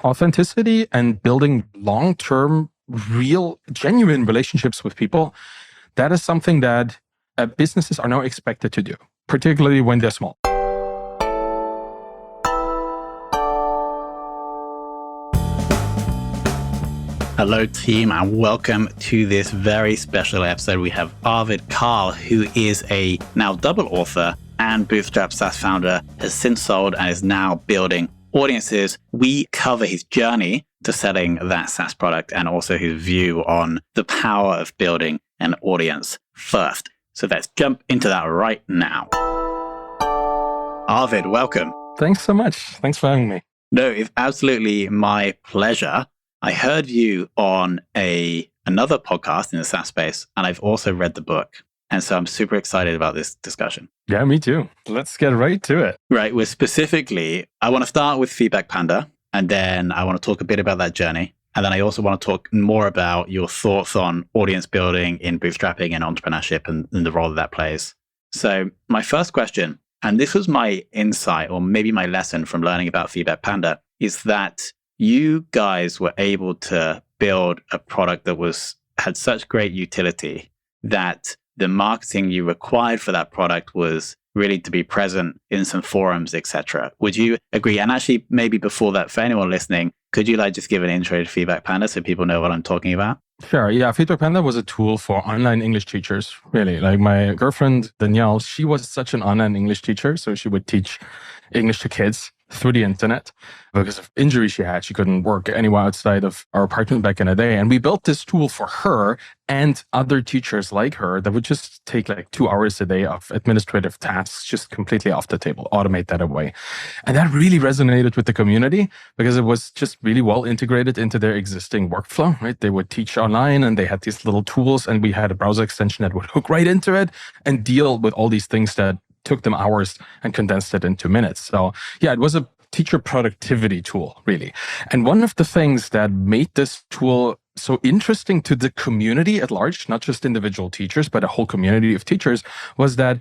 authenticity and building long-term, real, genuine relationships with people, that is something that businesses are now expected to do, particularly when they're small. Hello, team, and welcome to this very special episode. We have Arvid Kahl, who is a now double author and Bootstrap SaaS founder, has since sold and is now building audiences. We cover his journey to selling that SaaS product and also his view on the power of building an audience first. So let's jump into that right now. Arvid, welcome. Thanks so much. Thanks for having me. No, it's absolutely my pleasure. I heard you on another podcast in the SaaS space, and I've also read the book. And so I'm super excited about this discussion. Yeah, me too. Let's get right to it. Right. Well, specifically, I want to start with FeedbackPanda, and then I want to talk a bit about that journey. And then I also want to talk more about your thoughts on audience building in bootstrapping and entrepreneurship and the role that plays. So my first question, and this was my insight or maybe my lesson from learning about FeedbackPanda, is that you guys were able to build a product that had such great utility that the marketing you required for that product was really to be present in some forums, etc. Would you agree? And actually, maybe before that, for anyone listening, could you just give an intro to FeedbackPanda so people know what I'm talking about? Sure. Yeah. FeedbackPanda was a tool for online English teachers, really. Like my girlfriend, Danielle, she was such an online English teacher. So she would teach English to kids through the internet. Because of injury she had, she couldn't work anywhere outside of our apartment back in the day. And we built this tool for her and other teachers like her that would just take like 2 hours a day of administrative tasks, just completely off the table, automate that away. And that really resonated with the community because it was just really well integrated into their existing workflow, right? They would teach online and they had these little tools and we had a browser extension that would hook right into it and deal with all these things that took them hours and condensed it into minutes. So yeah, it was a teacher productivity tool, really. And one of the things that made this tool so interesting to the community at large, not just individual teachers, but a whole community of teachers, was that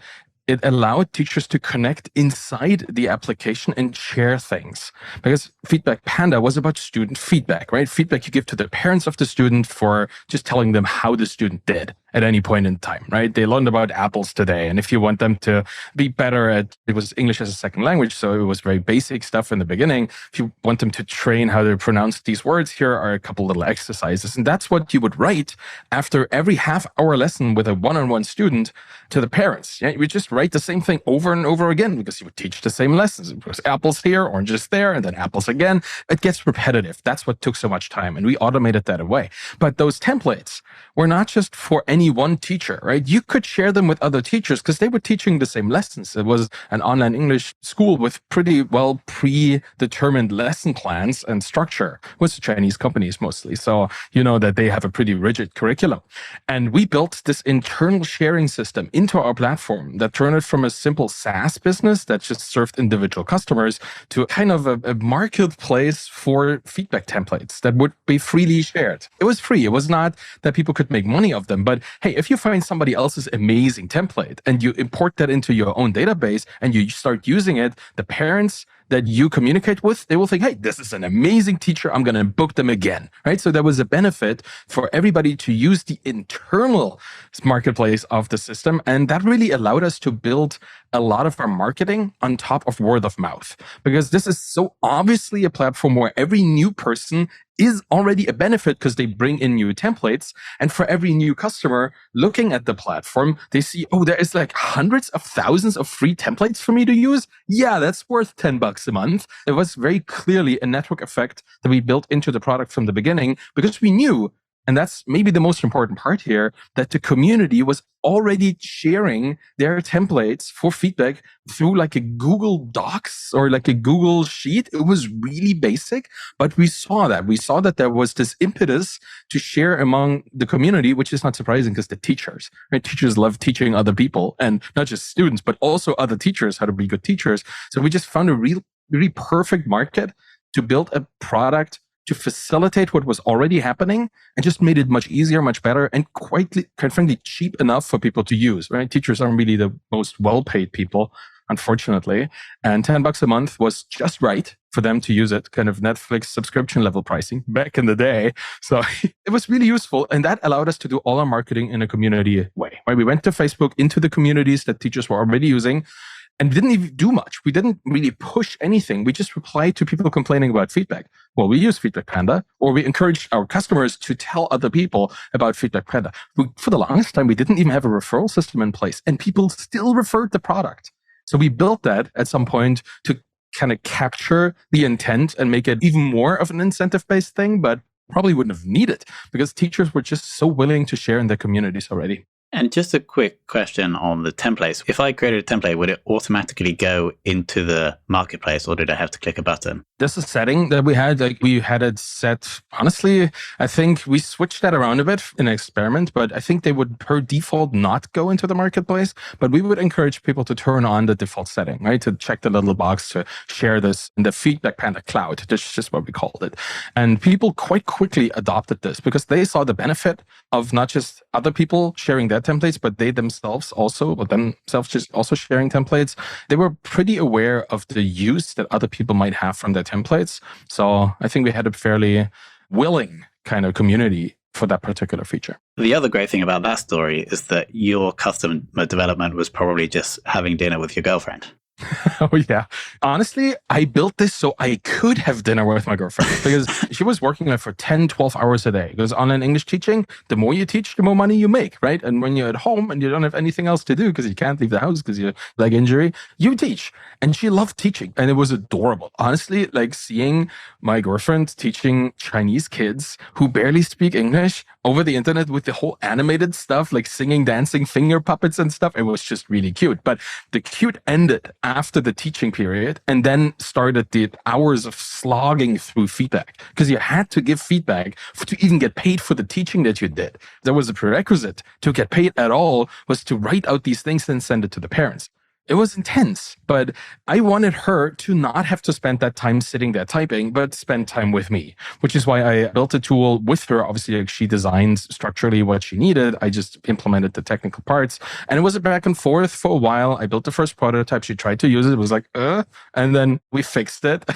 it allowed teachers to connect inside the application and share things. Because FeedbackPanda was about student feedback, right? Feedback you give to the parents of the student for just telling them how the student did at any point in time, right? They learned about apples today. And if you want them to be better at, it was English as a second language, so it was very basic stuff in the beginning. If you want them to train how to pronounce these words, here are a couple little exercises. And that's what you would write after every half-hour lesson with a one-on-one student to the parents. Yeah, you would just write the same thing over and over again because you would teach the same lessons. It was apples here, oranges there, and then apples again. It gets repetitive. That's what took so much time. And we automated that away. But those templates were not just for any one teacher, right? You could share them with other teachers because they were teaching the same lessons. It was an online English school with pretty well predetermined lesson plans and structure with Chinese companies mostly. So you know that they have a pretty rigid curriculum. And we built this internal sharing system into our platform that turned it from a simple SaaS business that just served individual customers to kind of a marketplace for feedback templates that would be freely shared. It was free. It was not that people could make money of them, but hey, if you find somebody else's amazing template and you import that into your own database and you start using it, the parents that you communicate with, they will think, hey, this is an amazing teacher. I'm going to book them again, right? So there was a benefit for everybody to use the internal marketplace of the system. And that really allowed us to build a lot of our marketing on top of word of mouth, because this is so obviously a platform where every new person is already a benefit because they bring in new templates. And for every new customer looking at the platform, they see, oh, there is like hundreds of thousands of free templates for me to use. Yeah, that's worth $10 a month. It was very clearly a network effect that we built into the product from the beginning because we knew, and that's maybe the most important part here, that the community was already sharing their templates for feedback through like a Google Docs or like a Google Sheet. It was really basic, but we saw that there was this impetus to share among the community, which is not surprising because the teachers, right? Teachers love teaching other people, and not just students, but also other teachers how to be good teachers. So we just found a really perfect market to build a product to facilitate what was already happening and just made it much easier, much better, and quite frankly, cheap enough for people to use, right? Teachers aren't really the most well-paid people. unfortunately. And $10 a month was just right for them to use it, kind of Netflix subscription level pricing back in the day. So it was really useful. And that allowed us to do all our marketing in a community way, right? We went to Facebook into the communities that teachers were already using and didn't even do much. We didn't really push anything. We just replied to people complaining about feedback. Well, we use FeedbackPanda, or we encouraged our customers to tell other people about FeedbackPanda. For the longest time, we didn't even have a referral system in place, and people still referred the product. So we built that at some point to kind of capture the intent and make it even more of an incentive-based thing, but probably wouldn't have needed because teachers were just so willing to share in their communities already. And just a quick question on the templates. If I created a template, would it automatically go into the marketplace or did I have to click a button? There's a setting that we had, like we had it set. Honestly, I think we switched that around a bit in an experiment, but I think they would per default not go into the marketplace. But we would encourage people to turn on the default setting, right? To check the little box to share this in the FeedbackPanda cloud. That's just what we called it. And people quite quickly adopted this because they saw the benefit of not just other people sharing their templates, but they themselves just also sharing templates. They were pretty aware of the use that other people might have from their templates. So I think we had a fairly willing kind of community for that particular feature. The other great thing about that story is that your custom development was probably just having dinner with your girlfriend. Oh, yeah. Honestly, I built this so I could have dinner with my girlfriend because she was working like for 10, 12 hours a day. Because online English teaching, the more you teach, the more money you make, right? And when you're at home and you don't have anything else to do because you can't leave the house because you leg injury, you teach. And she loved teaching and it was adorable. Honestly, like seeing my girlfriend teaching Chinese kids who barely speak English over the internet with the whole animated stuff, like singing, dancing, finger puppets and stuff. It was just really cute. But the cute ended after the teaching period and then started the hours of slogging through feedback because you had to give feedback to even get paid for the teaching that you did. There was a prerequisite to get paid at all was to write out these things and send it to the parents. It was intense, but I wanted her to not have to spend that time sitting there typing, but spend time with me, which is why I built a tool with her. Obviously, like she designed structurally what she needed. I just implemented the technical parts and it was a back and forth for a while. I built the first prototype. She tried to use it. It was like, and then we fixed it.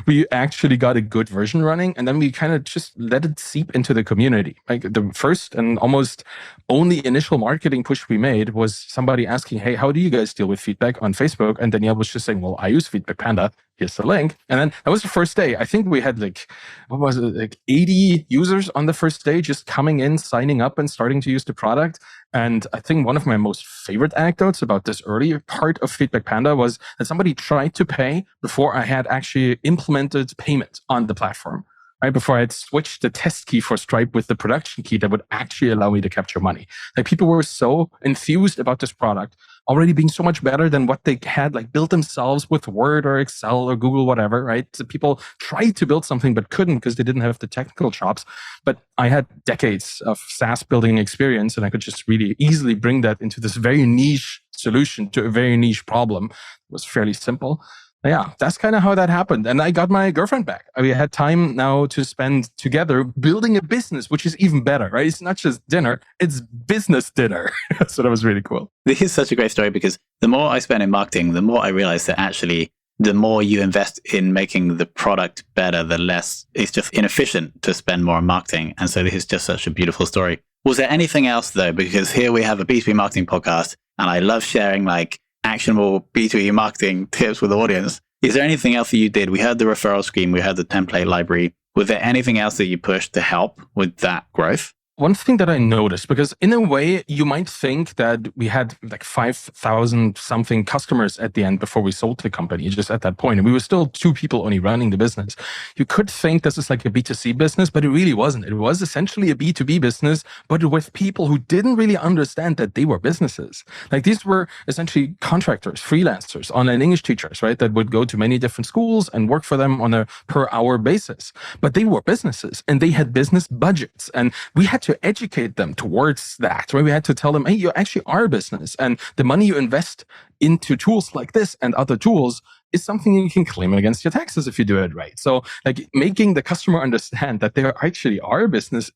We actually got a good version running and then we kind of just let it seep into the community. Like the first and almost only initial marketing push we made was somebody asking, hey, how do you guys deal with feedback on Facebook? And Danielle was just saying, well, I use FeedbackPanda. Here's the link. And then that was the first day. I think we had like 80 users on the first day just coming in, signing up and starting to use the product. And I think one of my most favorite anecdotes about this early part of FeedbackPanda was that somebody tried to pay before I had actually implemented payment on the platform. Right before I had switched the test key for Stripe with the production key that would actually allow me to capture money. Like people were so enthused about this product, already being so much better than what they had like built themselves with Word or Excel or Google, whatever, right? So people tried to build something but couldn't because they didn't have the technical chops. But I had decades of SaaS building experience and I could just really easily bring that into this very niche solution to a very niche problem. It was fairly simple. Yeah, that's kind of how that happened. And I got my girlfriend back. We had time now to spend together building a business, which is even better, right? It's not just dinner, it's business dinner. So that was really cool. This is such a great story because the more I spend in marketing, the more I realize that actually the more you invest in making the product better, the less it's just inefficient to spend more on marketing. And so this is just such a beautiful story. Was there anything else though? Because here we have a B2B marketing podcast and I love sharing like actionable B2B marketing tips with the audience. Is there anything else that you did? We heard the referral scheme, we heard the template library. Was there anything else that you pushed to help with that growth? One thing that I noticed, because in a way, you might think that we had like 5,000 something customers at the end before we sold the company, just at that point. And we were still 2 people only running the business. You could think this is like a B2C business, but it really wasn't. It was essentially a B2B business, but with people who didn't really understand that they were businesses. Like these were essentially contractors, freelancers, online English teachers, right? That would go to many different schools and work for them on a per hour basis. But they were businesses and they had business budgets. And we had to educate them towards that, right? We had to tell them, hey, you actually are a business and the money you invest into tools like this and other tools is something you can claim against your taxes if you do it right. So like making the customer understand that there actually are a business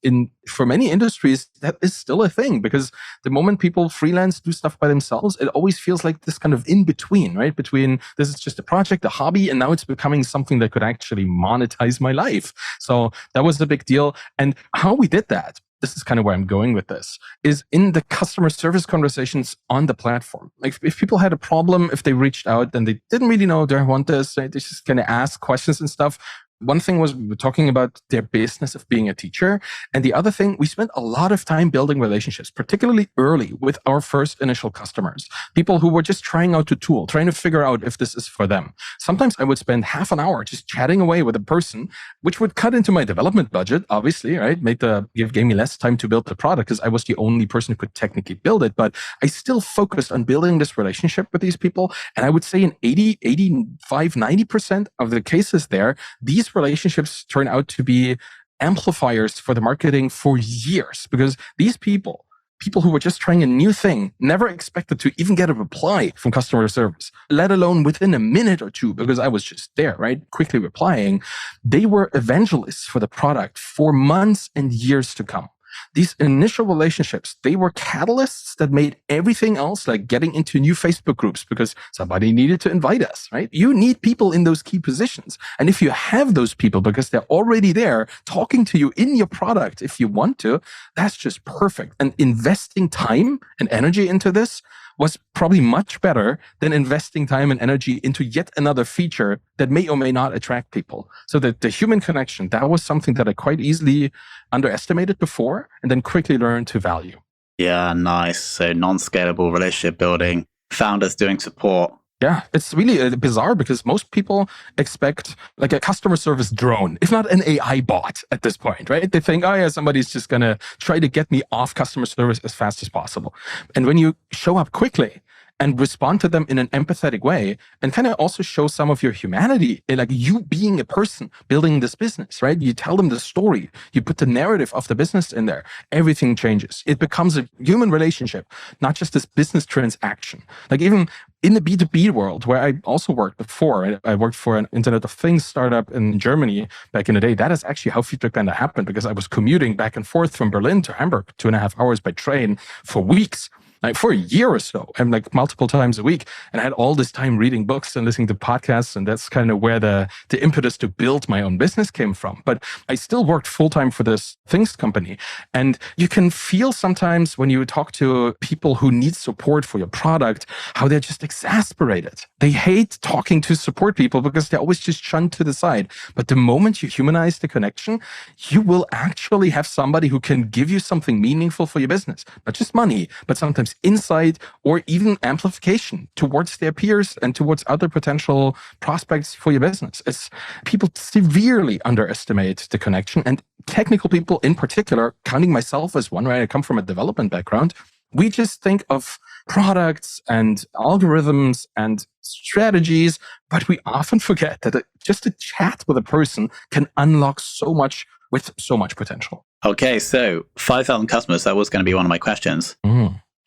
for many industries, that is still a thing, because the moment people freelance, do stuff by themselves, it always feels like this kind of in between, right? Between this is just a project, a hobby, and now it's becoming something that could actually monetize my life. So that was a big deal. And how we did that, this is kind of where I'm going with this, is in the customer service conversations on the platform. Like if people had a problem, if they reached out and they didn't really know, do I want this? Right? They just kind of ask questions and stuff. One thing was we were talking about their business of being a teacher. And the other thing, we spent a lot of time building relationships, particularly early with our first initial customers, people who were just trying out the tool, trying to figure out if this is for them. Sometimes I would spend half an hour just chatting away with a person, which would cut into my development budget, obviously, right? Gave me less time to build the product because I was the only person who could technically build it. But I still focused on building this relationship with these people. And I would say in 85, 90% of the cases there, these relationships turn out to be amplifiers for the marketing for years, because these people who were just trying a new thing, never expected to even get a reply from customer service, let alone within a minute or two, because I was just there, right? Quickly replying. They were evangelists for the product for months and years to come. These initial relationships, they were catalysts that made everything else, like getting into new Facebook groups because somebody needed to invite us, right? You need people in those key positions. And if you have those people because they're already there talking to you in your product, if you want to, that's just perfect. And investing time and energy into this was probably much better than investing time and energy into yet another feature that may or may not attract people. So the human connection, that was something that I quite easily underestimated before and then quickly learned to value. Yeah, nice. So non-scalable relationship building, founders doing support. Yeah, it's really bizarre because most people expect like a customer service drone, if not an AI bot at this point, right? They think, oh yeah, somebody's just going to try to get me off customer service as fast as possible. And when you show up quickly and respond to them in an empathetic way and kind of also show some of your humanity, like you being a person building this business, right? You tell them the story, you put the narrative of the business in there, everything changes. It becomes a human relationship, not just this business transaction. Like even in the B2B world, where I also worked before, I worked for an Internet of Things startup in Germany back in the day. That is actually how FeedbackPanda happened, because I was commuting back and forth from Berlin to Hamburg, 2.5 hours by train for weeks. Like for a year or so, and like multiple times a week. And I had all this time reading books and listening to podcasts. And that's kind of where the impetus to build my own business came from. But I still worked full-time for this Things company. And you can feel sometimes when you talk to people who need support for your product, how they're just exasperated. They hate talking to support people because they're always just shunned to the side. But the moment you humanize the connection, you will actually have somebody who can give you something meaningful for your business. Not just money, but sometimes insight or even amplification towards their peers and towards other potential prospects for your business. It's people severely underestimate the connection, and technical people in particular, counting myself as one, right? I come from a development background. We just think of products and algorithms and strategies, but we often forget that just a chat with a person can unlock so much with so much potential. Okay, so 5,000 customers, that was going to be one of my questions.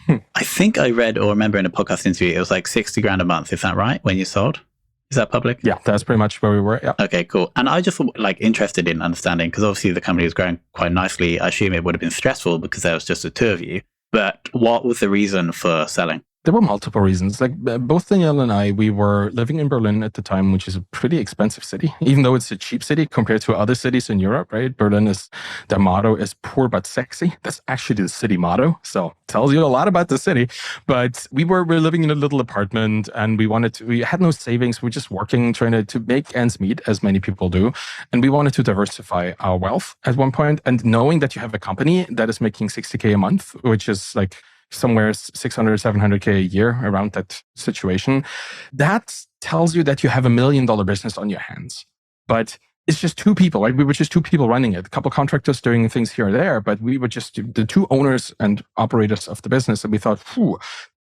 I think I read or remember in a podcast interview, it was like 60 grand a month. Is that right? When you sold? Is that public? Yeah, that's pretty much where we were. Yeah. Okay, cool. And I just like interested in understanding, because obviously the company was growing quite nicely. I assume it would have been stressful because there was just the two of you. But what was the reason for selling? There were multiple reasons. Like both Danielle and I, we were living in Berlin at the time, which is a pretty expensive city, even though it's a cheap city compared to other cities in Europe, right? Berlin their motto is poor but sexy. That's actually the city motto. So it tells you a lot about the city. But we're living in a little apartment and we had no savings. We were just working, trying to make ends meet, as many people do. And we wanted to diversify our wealth at one point. And knowing that you have a company that is making 60K a month, which is like somewhere 600, 700K a year, around that situation, that tells you that you have $1 million business on your hands. But it's just two people, right? We were just two people running it, a couple contractors doing things here and there, but we were just the two owners and operators of the business. And we thought,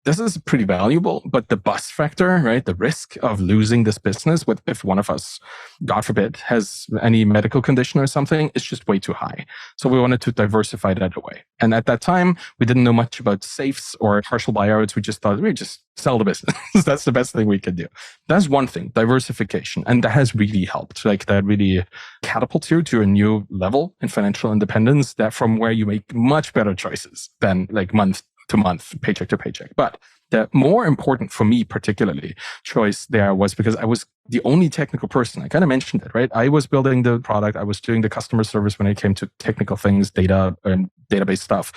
this is pretty valuable, but the bust factor, right? The risk of losing this business if one of us, God forbid, has any medical condition or something, is just way too high. So we wanted to diversify that away. And at that time, we didn't know much about safes or partial buyouts. We just thought we just sell the business. That's the best thing we could do. That's one thing, diversification. And that has really helped. Like that really catapults you to a new level in financial independence, that from where you make much better choices than like month to month, paycheck to paycheck. But the more important for me, particularly, choice there was because I was the only technical person. I kind of mentioned it, right? I was building the product. I was doing the customer service when it came to technical things, data and database stuff.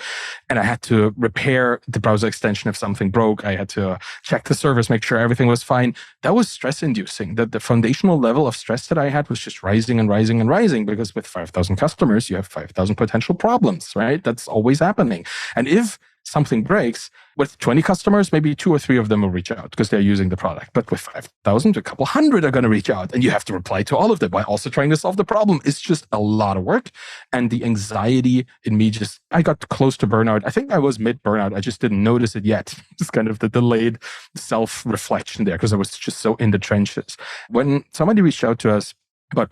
And I had to repair the browser extension if something broke. I had to check the service, make sure everything was fine. That was stress inducing. That the foundational level of stress that I had was just rising and rising and rising, because with 5,000 customers, you have 5,000 potential problems, right? That's always happening. And if something breaks, with 20 customers, maybe 2 or 3 of them will reach out because they're using the product. But with 5,000, a couple hundred are going to reach out, and you have to reply to all of them while also trying to solve the problem. It's just a lot of work. And the anxiety in me I got close to burnout. I think I was mid burnout. I just didn't notice it yet. It's kind of the delayed self-reflection there because I was just so in the trenches. When somebody reached out to us about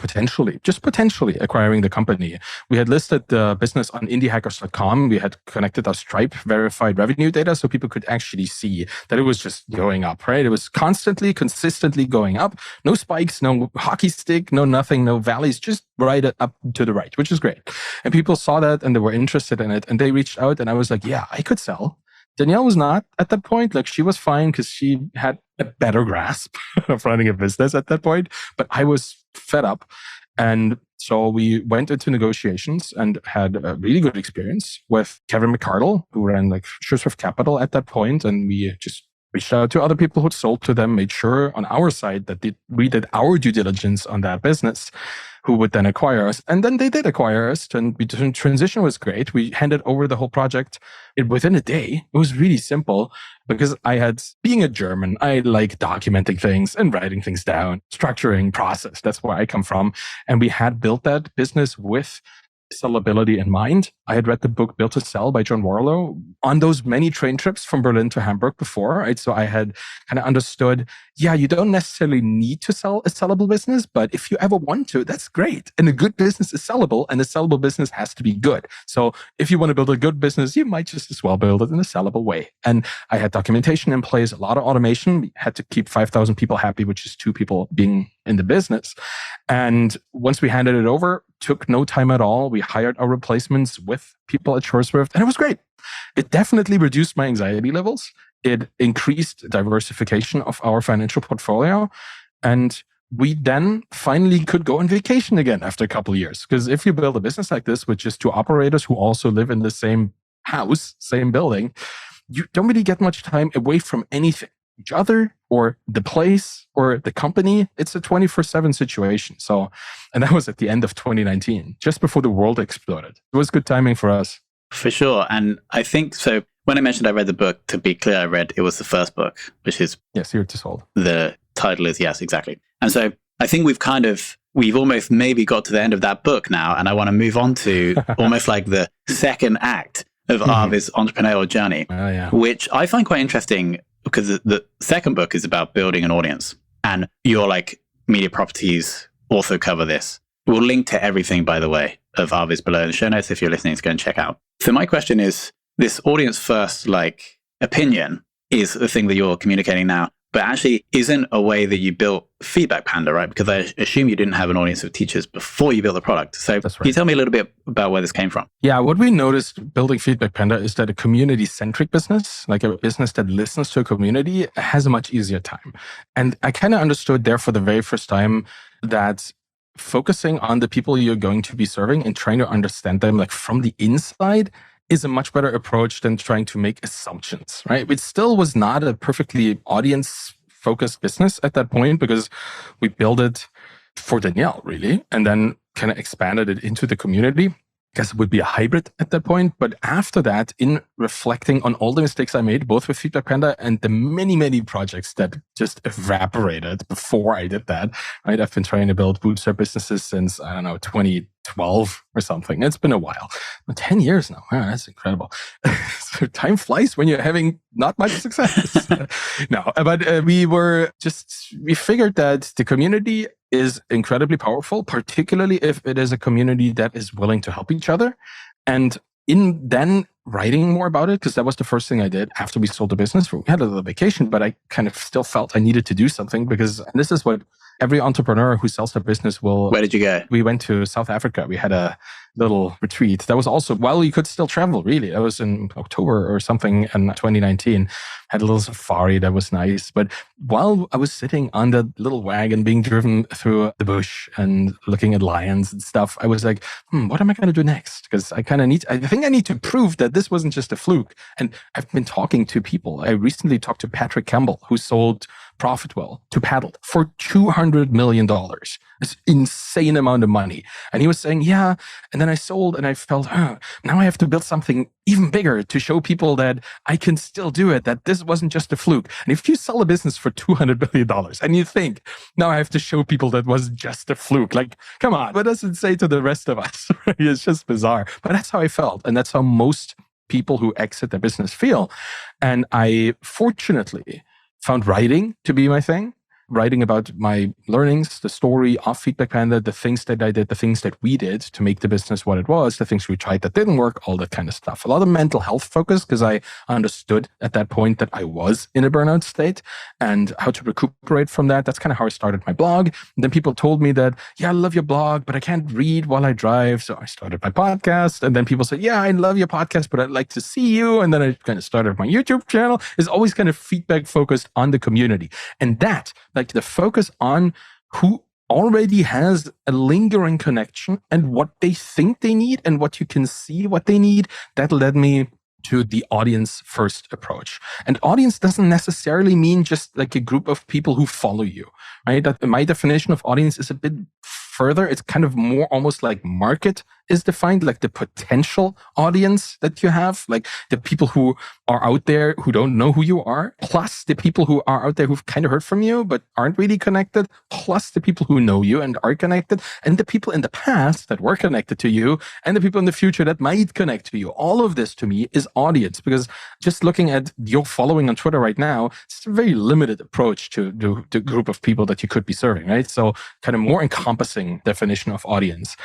just potentially acquiring the company, we had listed the business on indiehackers.com. We had connected our Stripe verified revenue data so people could actually see that it was just going up, right? It was consistently going up. No spikes, no hockey stick, no nothing, no valleys, just right up to the right, which is great. And people saw that and they were interested in it, and they reached out, and I was like, yeah, I could sell. Danielle was not at that point. Like, she was fine because she had a better grasp of running a business at that point, but I was fed up. And so we went into negotiations and had a really good experience with Kevin McCardle, who ran like SureSwift Capital at that point. And we just reached out to other people who sold to them, made sure on our side that we did our due diligence on that business, who would then acquire us. And then they did acquire us, and transition was great. We handed over the whole project within a day. It was really simple because being a German, I like documenting things and writing things down, structuring process. That's where I come from. And we had built that business with sellability in mind. I had read the book Built to Sell by John Warlow on those many train trips from Berlin to Hamburg before, right? So I had kind of understood, yeah, you don't necessarily need to sell a sellable business, but if you ever want to, that's great. And a good business is sellable, and a sellable business has to be good. So if you want to build a good business, you might just as well build it in a sellable way. And I had documentation in place, a lot of automation. We had to keep 5,000 people happy, which is 2 people being in the business. And once we handed it over, took no time at all. We hired our replacements with people at SureSwift, and it was great. It definitely reduced my anxiety levels. It increased diversification of our financial portfolio. And we then finally could go on vacation again after a couple of years. Because if you build a business like this with just 2 operators who also live in the same house, same building, you don't really get much time away from anything. Each other or the place or the company. It's a 24/7 situation. So, and that was at the end of 2019, just before the world exploded. It was good timing for us. For sure. And I think so. When I mentioned I read the book, to be clear, it was the first book, which is Yes, Here to Sold. The title is, yes, exactly. And so I think we've almost maybe got to the end of that book now. And I want to move on to almost like the second act of Arvid's entrepreneurial journey, which I find quite interesting, because the second book is about building an audience, and your like media properties also cover this. We'll link to everything, by the way, of Arvid's below in the show notes if you're listening to go and check out. So my question is, this audience first like opinion is the thing that you're communicating now, but actually isn't a way that you built FeedbackPanda, right? Because I assume you didn't have an audience of teachers before you built the product. So That's right. Can you tell me a little bit about where this came from? Yeah, what we noticed building FeedbackPanda is that a community-centric business, like a business that listens to a community, has a much easier time. And I kind of understood there for the very first time that focusing on the people you're going to be serving and trying to understand them like from the inside is a much better approach than trying to make assumptions, right? It still was not a perfectly audience-focused business at that point, because we built it for Danielle, really, and then kind of expanded it into the community. guess it would be a hybrid at that point. But after that, in reflecting on all the mistakes I made, both with FeedbackPanda and the many, many projects that just evaporated before I did that, right? I've been trying to build bootstrap businesses since, I don't know, 2012 or something. It's been a while. 10 years now. Wow, that's incredible. So time flies when you're having not much success. No, but we figured that the community is incredibly powerful, particularly if it is a community that is willing to help each other. And in then writing more about it, because that was the first thing I did after we sold the business. We had a little vacation, but I kind of still felt I needed to do something, because this is what every entrepreneur who sells their business will. Where did you go? We went to South Africa. We had a little retreat. That was also while you could still travel, really. That was in October or something in 2019. Had a little safari that was nice. But while I was sitting on the little wagon being driven through the bush and looking at lions and stuff, I was like, what am I going to do next? Because I think I need to prove that this wasn't just a fluke. And I've been talking to people. I recently talked to Patrick Campbell, who sold Profitwell to Paddle for $200 million. It's insane amount of money. And he was saying, yeah. And then I sold and I felt, now I have to build something even bigger to show people that I can still do it, that this wasn't just a fluke. And if you sell a business for $200 million and you think, now I have to show people that was just a fluke, like, come on, what does it say to the rest of us? It's just bizarre. But that's how I felt. And that's how most people who exit their business feel. And I fortunately found writing to be my thing. Writing about my learnings, the story of FeedbackPanda, the things that I did, the things that we did to make the business what it was, the things we tried that didn't work, all that kind of stuff. A lot of mental health focus, because I understood at that point that I was in a burnout state and how to recuperate from that. That's kind of how I started my blog. And then people told me that, yeah, I love your blog, but I can't read while I drive. So I started my podcast. And then people said, yeah, I love your podcast, but I'd like to see you. And then I kind of started my YouTube channel. It's always kind of feedback focused on the community. And that, like the focus on who already has a lingering connection and what they think they need and what you can see what they need, that led me to the audience first approach. And audience doesn't necessarily mean just like a group of people who follow you, right? That my definition of audience is a bit further. It's kind of more almost like market is defined, like the potential audience that you have, like the people who are out there who don't know who you are, plus the people who are out there who've kind of heard from you but aren't really connected, plus the people who know you and are connected, and the people in the past that were connected to you, and the people in the future that might connect to you. All of this to me is audience, because just looking at your following on Twitter right now, it's a very limited approach to the group of people that you could be serving, right? So kind of more encompassing definition of audience.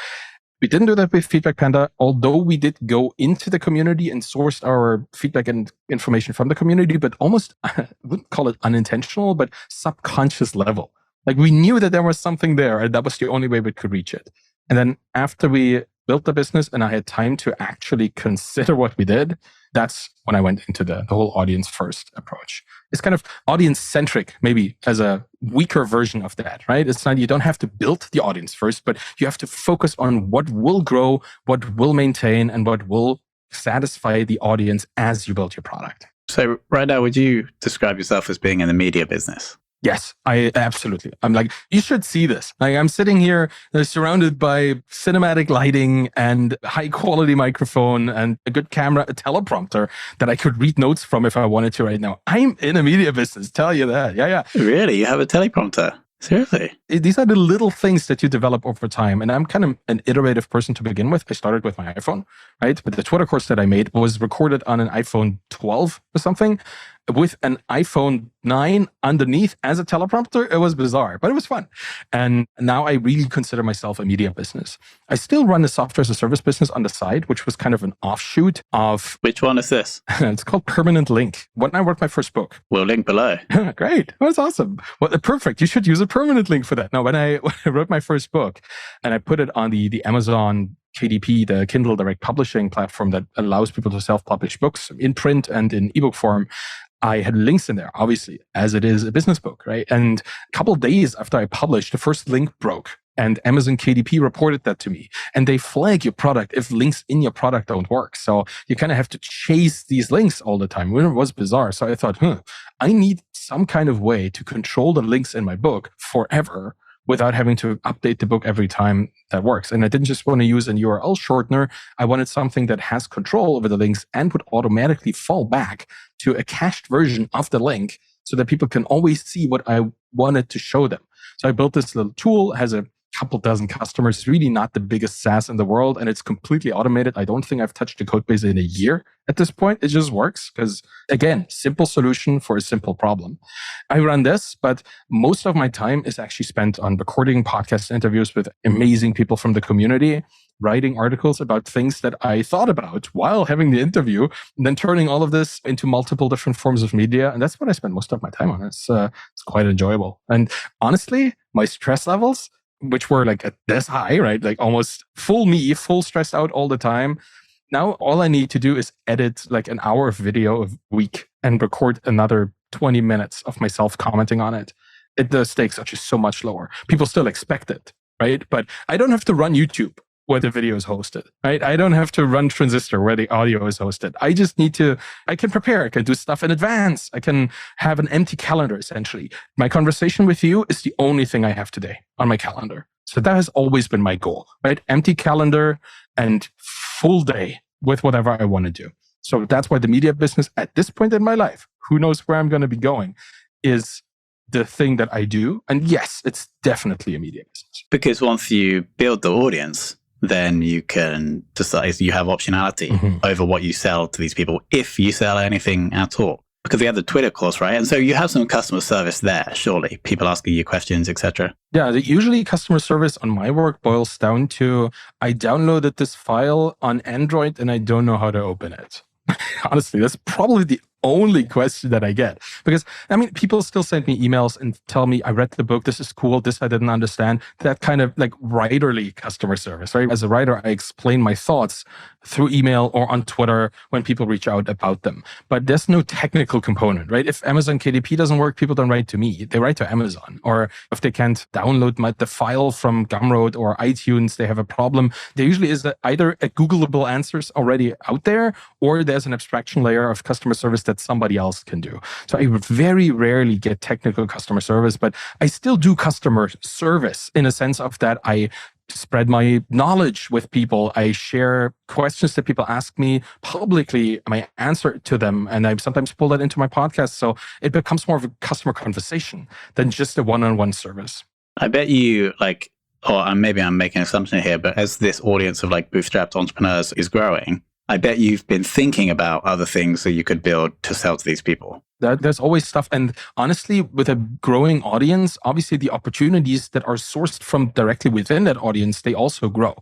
We didn't do that with FeedbackPanda, although we did go into the community and sourced our feedback and information from the community, but almost, I wouldn't call it unintentional, but subconscious level. Like we knew that there was something there and that was the only way we could reach it. And then after we built the business and I had time to actually consider what we did, that's when I went into the whole audience first approach. It's kind of audience centric, maybe as a weaker version of that, right? It's not, you don't have to build the audience first, but you have to focus on what will grow, what will maintain, and what will satisfy the audience as you build your product. So right now, would you describe yourself as being in the media business? Yes, I absolutely. I'm like, you should see this. Like I'm sitting here surrounded by cinematic lighting and high quality microphone and a good camera, a teleprompter that I could read notes from if I wanted to right now. I'm in a media business, tell you that. Yeah. Really? You have a teleprompter? Seriously? These are the little things that you develop over time. And I'm kind of an iterative person to begin with. I started with my iPhone, right? But the Twitter course that I made was recorded on an iPhone 12 or something with an iPhone 9 underneath as a teleprompter. It was bizarre, but it was fun. And now I really consider myself a media business. I still run a software as a service business on the side, which was kind of an offshoot of... Which one is this? It's called Permanent Link. When I wrote my first book. We'll link below. Great. That's awesome. Well, perfect. You should use a permanent link for that. Now, when I wrote my first book and I put it on the Amazon KDP, the Kindle Direct Publishing platform that allows people to self-publish books in print and in ebook form, I had links in there, obviously, as it is a business book, right? And a couple of days after I published, the first link broke. And Amazon KDP reported that to me. And they flag your product if links in your product don't work. So you kind of have to chase these links all the time. It was bizarre. So I thought, I need some kind of way to control the links in my book forever without having to update the book every time that works. And I didn't just want to use an URL shortener. I wanted something that has control over the links and would automatically fall back to a cached version of the link so that people can always see what I wanted to show them. So I built this little tool, has a couple dozen customers. It's really not the biggest SaaS in the world, and it's completely automated. I don't think I've touched the code base in a year at this point. It just works because, again, simple solution for a simple problem. I run this, but most of my time is actually spent on recording podcast interviews with amazing people from the community, writing articles about things that I thought about while having the interview, and then turning all of this into multiple different forms of media. And that's what I spend most of my time on. It's quite enjoyable. And honestly, my stress levels, which were like at this high, right? Like almost full stressed out all the time. Now, all I need to do is edit like an hour of video a week and record another 20 minutes of myself commenting on it. The stakes are just so much lower. People still expect it, right? But I don't have to run YouTube where the video is hosted, right? I don't have to run Transistor where the audio is hosted. I just need to, I can prepare. I can do stuff in advance. I can have an empty calendar, essentially. My conversation with you is the only thing I have today on my calendar. So that has always been my goal, right? Empty calendar and full day with whatever I want to do. So that's why the media business at this point in my life, who knows where I'm going to be going, is the thing that I do. And yes, it's definitely a media business. Because once you build the audience, then you can decide, you have optionality over what you sell to these people, if you sell anything at all. Because you have the Twitter course, right? And so you have some customer service there, surely. People asking you questions, etc. Yeah, usually customer service on my work boils down to, I downloaded this file on Android and I don't know how to open it. Honestly, that's probably the only question that I get. Because, I mean, people still send me emails and tell me, I read the book, this is cool, this I didn't understand. That kind of like writerly customer service, right? As a writer, I explain my thoughts through email or on Twitter when people reach out about them. But there's no technical component, right? If Amazon KDP doesn't work, people don't write to me. They write to Amazon. Or if they can't download the file from Gumroad or iTunes, they have a problem. There usually is either a Googleable answers already out there, or there's an abstraction layer of customer service that somebody else can do. So I very rarely get technical customer service, but I still do customer service in a sense of that I spread my knowledge with people. I share questions that people ask me publicly, my answer to them, and I sometimes pull that into my podcast. So it becomes more of a customer conversation than just a one-on-one service. I bet you or maybe I'm making an assumption here, but as this audience of like bootstrapped entrepreneurs is growing, I bet you've been thinking about other things that you could build to sell to these people. There's always stuff. And honestly, with a growing audience, obviously the opportunities that are sourced from directly within that audience, they also grow,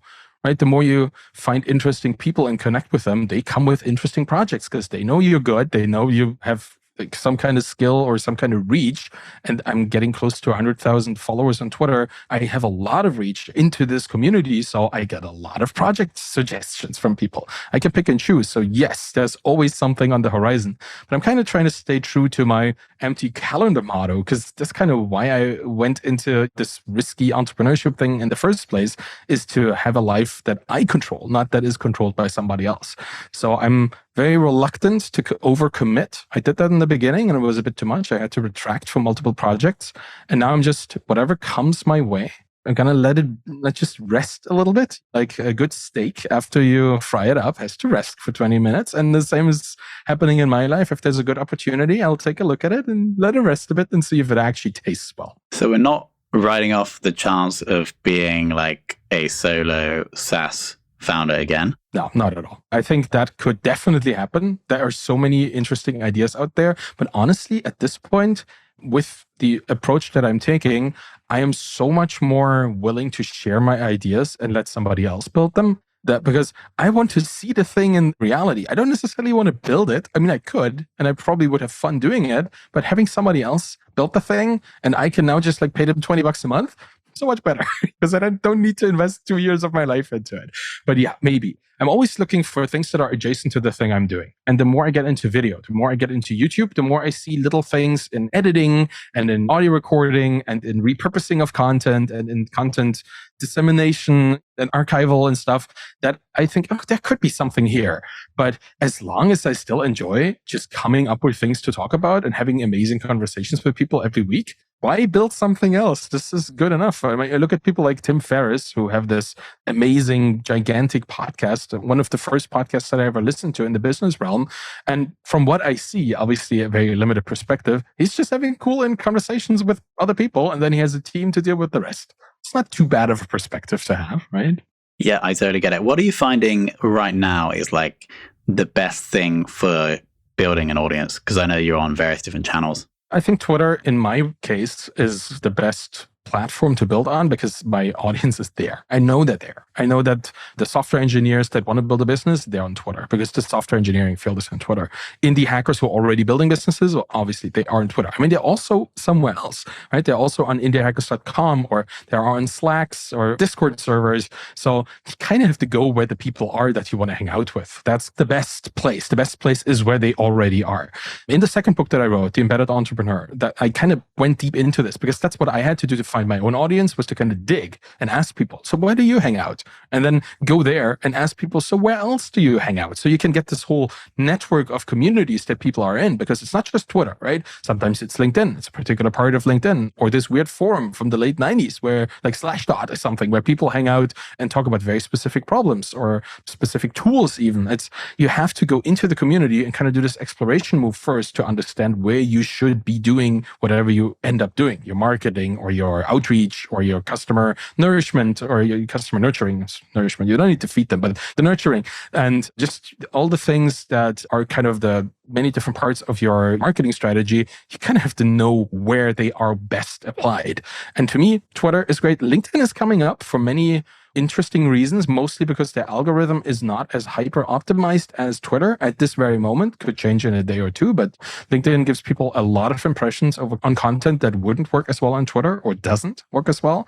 right? The more you find interesting people and connect with them, they come with interesting projects because they know you're good. They know you have like some kind of skill or some kind of reach. And I'm getting close to 100,000 followers on Twitter. I have a lot of reach into this community. So I get a lot of project suggestions from people. I can pick and choose. So yes, there's always something on the horizon. But I'm kind of trying to stay true to my empty calendar motto, because that's kind of why I went into this risky entrepreneurship thing in the first place, is to have a life that I control, not that is controlled by somebody else. So I'm very reluctant to overcommit. I did that in the beginning and it was a bit too much. I had to retract from multiple projects. And now I'm just, whatever comes my way, I'm going to let just rest a little bit. Like a good steak, after you fry it up, has to rest for 20 minutes. And the same is happening in my life. If there's a good opportunity, I'll take a look at it and let it rest a bit and see if it actually tastes well. So we're not writing off the chance of being like a solo SaaS founder again? No, not at all. I think that could definitely happen. There are so many interesting ideas out there. But honestly, at this point, with the approach that I'm taking, I am so much more willing to share my ideas and let somebody else build them. Because I want to see the thing in reality. I don't necessarily want to build it. I mean, I could, and I probably would have fun doing it, but having somebody else build the thing and I can now just like pay them $20 a month, so much better, because I don't need to invest 2 years of my life into it. But yeah, maybe. I'm always looking for things that are adjacent to the thing I'm doing. And the more I get into video, the more I get into YouTube, the more I see little things in editing and in audio recording and in repurposing of content and in content dissemination and archival and stuff that I think, oh, there could be something here. But as long as I still enjoy just coming up with things to talk about and having amazing conversations with people every week, why build something else? This is good enough. I mean, I look at people like Tim Ferriss, who have this amazing, gigantic podcast, one of the first podcasts that I ever listened to in the business realm. And from what I see, obviously a very limited perspective, he's just having cool conversations with other people, and then he has a team to deal with the rest. It's not too bad of a perspective to have, right? Yeah, I totally get it. What are you finding right now is like the best thing for building an audience? Because I know you're on various different channels. I think Twitter, in my case, is the best platform to build on because my audience is there. I know they're there. I know that the software engineers that want to build a business, they're on Twitter because the software engineering field is on Twitter. Indie hackers who are already building businesses, well, obviously they are on Twitter. I mean, they're also somewhere else, right? They're also on indiehackers.com, or they're on Slacks or Discord servers. So you kind of have to go where the people are that you want to hang out with. That's the best place. The best place is where they already are. In the second book that I wrote, The Embedded Entrepreneur, that I kind of went deep into this because that's what I had to do to find my own audience, was to kind of dig and ask people, so where do you hang out? And then go there and ask people, so where else do you hang out? So you can get this whole network of communities that people are in, because it's not just Twitter, right? Sometimes it's LinkedIn. It's a particular part of LinkedIn, or this weird forum from the late 90s where like Slashdot or something, where people hang out and talk about very specific problems or specific tools even. You have to go into the community and kind of do this exploration move first to understand where you should be doing whatever you end up doing, your marketing or your outreach or your customer nourishment or your customer nourishment. You don't need to feed them, but the nurturing and just all the things that are kind of the many different parts of your marketing strategy. You kind of have to know where they are best applied. And to me, Twitter is great. LinkedIn is coming up for many interesting reasons, mostly because the algorithm is not as hyper optimized as Twitter at this very moment. Could change in a day or two, but LinkedIn gives people a lot of impressions on content that wouldn't work as well on Twitter or doesn't work as well.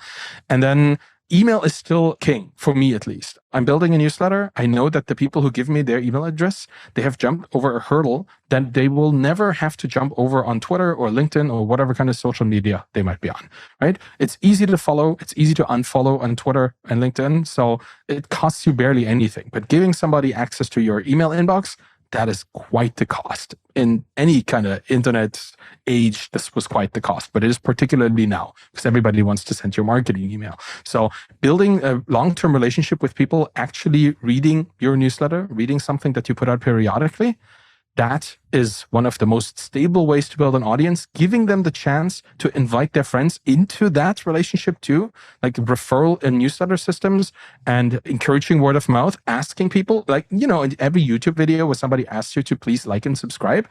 And then email is still king, for me at least. I'm building a newsletter. I know that the people who give me their email address, they have jumped over a hurdle that they will never have to jump over on Twitter or LinkedIn or whatever kind of social media they might be on, right? It's easy to follow. It's easy to unfollow on Twitter and LinkedIn. So it costs you barely anything. But giving somebody access to your email inbox, that is quite the cost. In any kind of internet age, this was quite the cost, but it is particularly now because everybody wants to send your marketing email. So building a long-term relationship with people, actually reading your newsletter, reading something that you put out periodically, that is one of the most stable ways to build an audience, giving them the chance to invite their friends into that relationship too, like referral and newsletter systems and encouraging word of mouth, asking people, like, in every YouTube video where somebody asks you to please like and subscribe,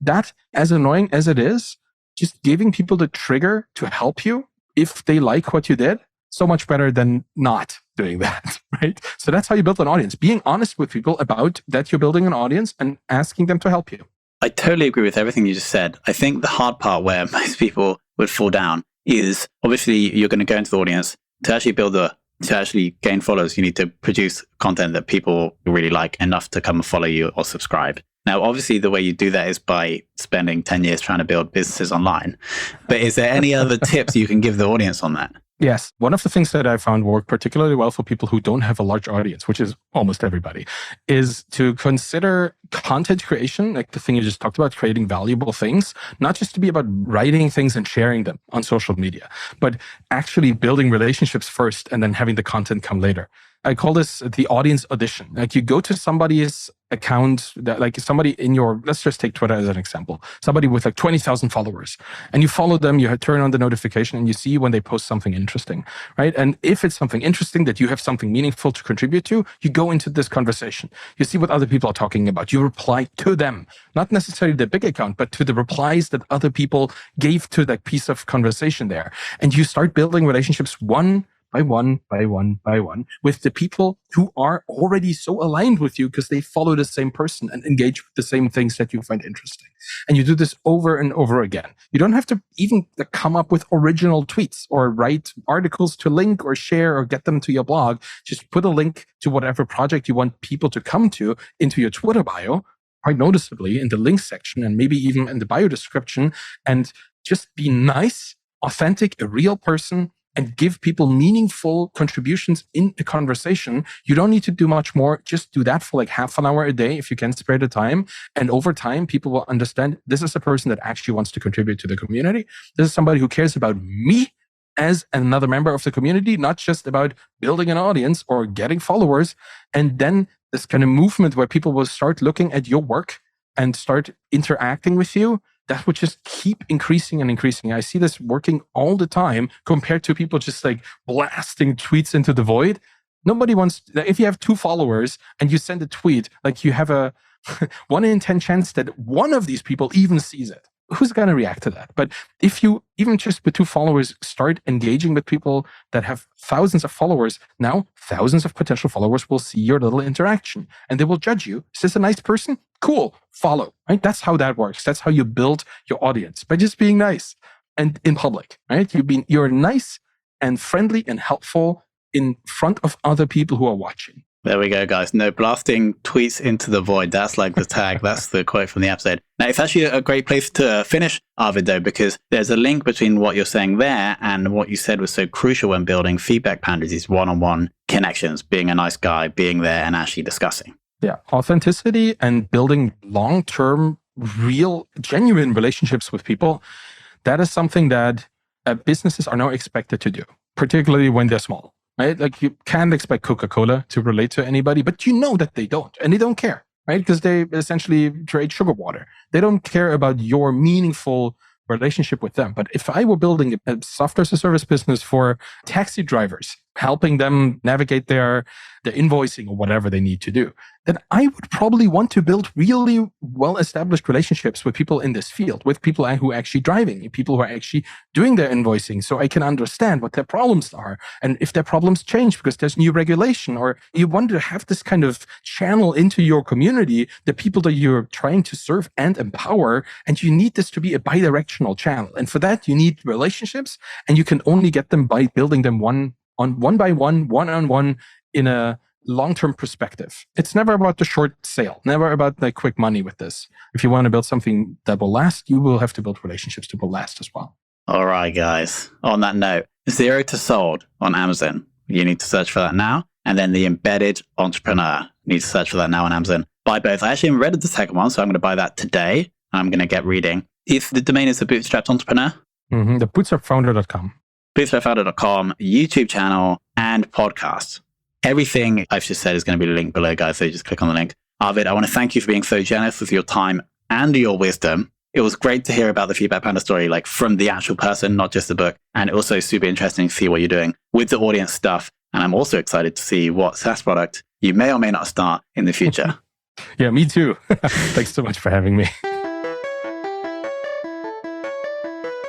that, as annoying as it is, just giving people the trigger to help you if they like what you did, so much better than not doing that, right? So that's how you build an audience. Being honest with people about that you're building an audience and asking them to help you. I totally agree with everything you just said. I think the hard part where most people would fall down is obviously you're going to go into the audience to actually to actually gain followers. You need to produce content that people really like enough to come and follow you or subscribe. Now, obviously, the way you do that is by spending 10 years trying to build businesses online. But is there any other tips you can give the audience on that? Yes. One of the things that I found work particularly well for people who don't have a large audience, which is almost everybody, is to consider content creation, like the thing you just talked about, creating valuable things, not just to be about writing things and sharing them on social media, but actually building relationships first and then having the content come later. I call this the audience audition. Like you go to somebody's account, that like somebody in your, let's just take Twitter as an example, somebody with like 20,000 followers, and you follow them, you turn on the notification and you see when they post something interesting, right? And if it's something interesting that you have something meaningful to contribute to, you go into this conversation. You see what other people are talking about. You reply to them, not necessarily the big account, but to the replies that other people gave to that piece of conversation there. And you start building relationships one by one with the people who are already so aligned with you because they follow the same person and engage with the same things that you find interesting. And you do this over and over again. You don't have to even come up with original tweets or write articles to link or share or get them to your blog. Just put a link to whatever project you want people to come to into your Twitter bio, quite noticeably in the link section and maybe even in the bio description, and just be nice, authentic, a real person. and give people meaningful contributions in a conversation, you don't need to do much more. Just do that for like half an hour a day if you can spare the time. And over time, people will understand this is a person that actually wants to contribute to the community. This is somebody who cares about me as another member of the community, not just about building an audience or getting followers. And then this kind of movement where people will start looking at your work and start interacting with you, that would just keep increasing and increasing. I see this working all the time compared to people just like blasting tweets into the void. Nobody wants, if you have 2 followers and you send a tweet, like you have a 1 in 10 chance that one of these people even sees it. Who's going to react to that? But if you, even just with 2 followers, start engaging with people that have thousands of followers, now thousands of potential followers will see your little interaction and they will judge you. Is this a nice person? Cool, follow, right? That's how that works. That's how you build your audience, by just being nice and in public, right? You're nice and friendly and helpful in front of other people who are watching. There we go, guys. No blasting tweets into the void. That's like the tag. That's the quote from the episode. Now, it's actually a great place to finish, Arvid, though, because there's a link between what you're saying there and what you said was so crucial when building FeedbackPanda, these one-on-one connections, being a nice guy, being there and actually discussing. Yeah, authenticity and building long-term, real, genuine relationships with people, that is something that businesses are now expected to do, particularly when they're small. Right? Like you can't expect Coca-Cola to relate to anybody, but you know that they don't, and they don't care, right? Because they essentially trade sugar water. They don't care about your meaningful relationship with them. But if I were building a software as a service business for taxi drivers, helping them navigate their invoicing or whatever they need to do, then I would probably want to build really well-established relationships with people in this field, with people who are actually driving, people who are actually doing their invoicing, so I can understand what their problems are. And if their problems change because there's new regulation, or you want to have this kind of channel into your community, the people that you're trying to serve and empower, and you need this to be a bi-directional channel. And for that, you need relationships, and you can only get them by building them one by one, one-on-one, in a long-term perspective. It's never about the short sale, never about the quick money with this. If you want to build something that will last, you will have to build relationships that will last as well. All right, guys. On that note, 0 to sold on Amazon. You need to search for that now. And then the embedded entrepreneur. You need to search for that now on Amazon. Buy both. I actually read the second one, so I'm going to buy that today. I'm going to get reading. If the domain is the Bootstrapped Entrepreneur. The bootstrapfounder.com. Bootstrapfounder.com, YouTube channel, and podcast. Everything I've just said is going to be linked below, guys, so just click on the link. Arvid, I want to thank you for being so generous with your time and your wisdom. It was great to hear about the FeedbackPanda story, like from the actual person, not just the book. And also super interesting to see what you're doing with the audience stuff. And I'm also excited to see what SaaS product you may or may not start in the future. Yeah, me too. Thanks so much for having me.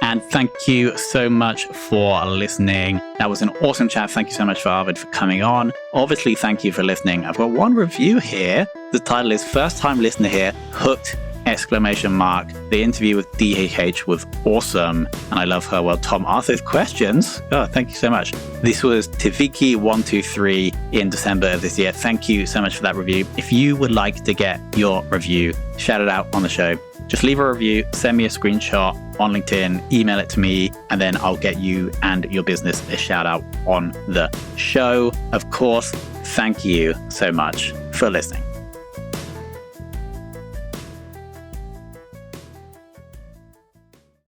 And thank you so much for listening. That was an awesome chat. Thank you so much for Arvid for coming on. Obviously, thank you for listening. I've got one review here. The title is First Time Listener Here, Hooked! The interview with DHH was awesome. And I love her. Well, Tom asked those questions. Oh, thank you so much. This was Tiviki123 in December of this year. Thank you so much for that review. If you would like to get your review shouted out on the show, just leave a review, send me a screenshot on LinkedIn, email it to me, and then I'll get you and your business a shout out on the show. Of course, thank you so much for listening.